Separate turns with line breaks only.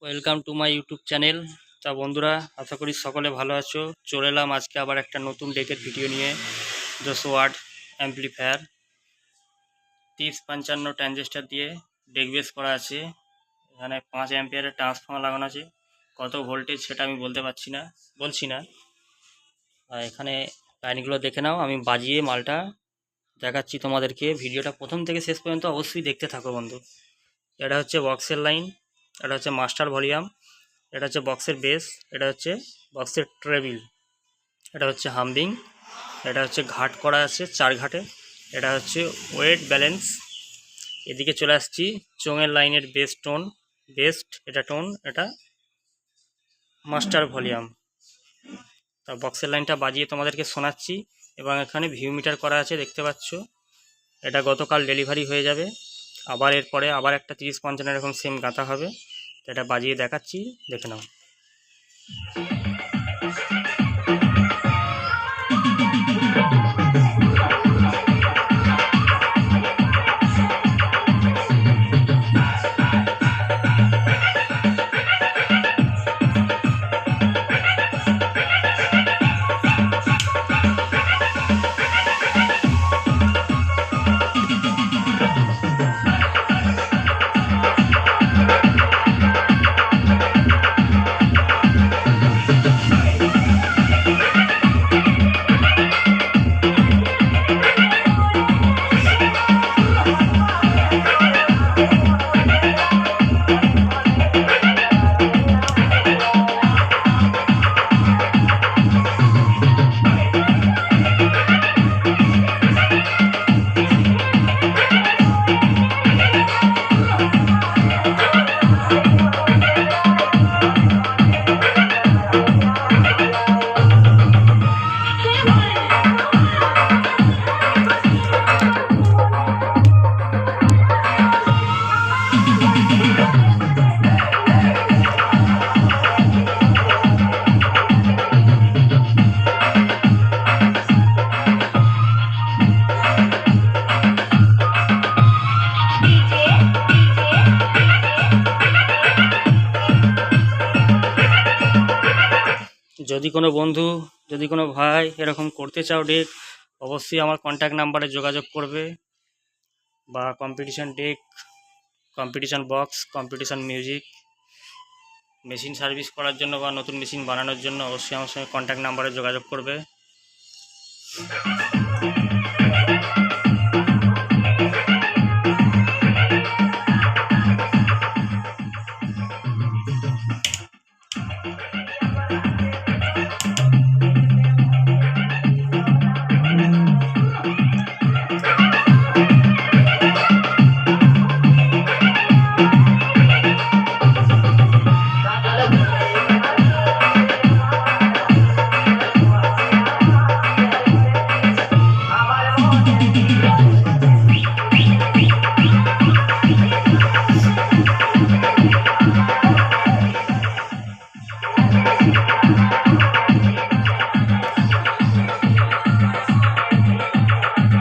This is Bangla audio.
Welcome to my YouTube channel. তা বন্ধুরা, আশা করি সকলে ভালো আছো। চলে এলাম আজকে আবার একটা নতুন ডেকের ভিডিও নিয়ে। 200 ওয়াট অ্যাম্পলিফায়ার 3055 ট্রানজিস্টার দিয়ে ডেক বেস করা আছে। এখানে 5 অ্যাম্পিয়ারের ট্রান্সফর্মার লাগানো আছে। কত ভোল্টেজ সেটা আমি বলছি না। আর এখানে লাইনগুলো দেখে নাও, আমি বাজিয়ে মালটা দেখাচ্ছি তোমাদেরকে। ভিডিওটা প্রথম থেকে শেষ পর্যন্ত অবশ্যই দেখতে থাকো বন্ধু। এটা হচ্ছে বক্সের লাইন, এটা হচ্ছে মাস্টার ভলিউম, এটা হচ্ছে বক্সের বেস, এটা হচ্ছে বক্সের ট্রেবিল, এটা হচ্ছে হামবিং, এটা হচ্ছে ঘাট করা আছে 4 ঘাটে, এটা হচ্ছে ওয়েট ব্যালেন্স। এদিকে চলে আসছি চোঙের লাইনের বেস টোন, বেস্ট এটা টোন, এটা মাস্টার ভলিউম। তা বক্সের লাইনটা বাজিয়ে তোমাদেরকে শোনাচ্ছি এবং এখানে ভিউ মিটার করা আছে দেখতে পাচ্ছ। এটা গতকাল ডেলিভারি হয়ে যাবে। আবার এরপরে আবার একটা 30-55 এরকম সেম গাঁথা হবে। এটা বাজিয়ে দেখাচ্ছি, দেখে নাও। যদি কোনো বন্ধু, যদি কোনো ভাই এরকম করতে চাও ডেক, অবশ্যই আমার কন্ট্যাক্ট নাম্বারে যোগাযোগ করবে। বা competition deck, competition box, competition music, machine service করার জন্য বা নতুন মেশিন বানানোর জন্য অবশ্যই আমার সঙ্গে কন্ট্যাক্ট নাম্বারে যোগাযোগ করবে।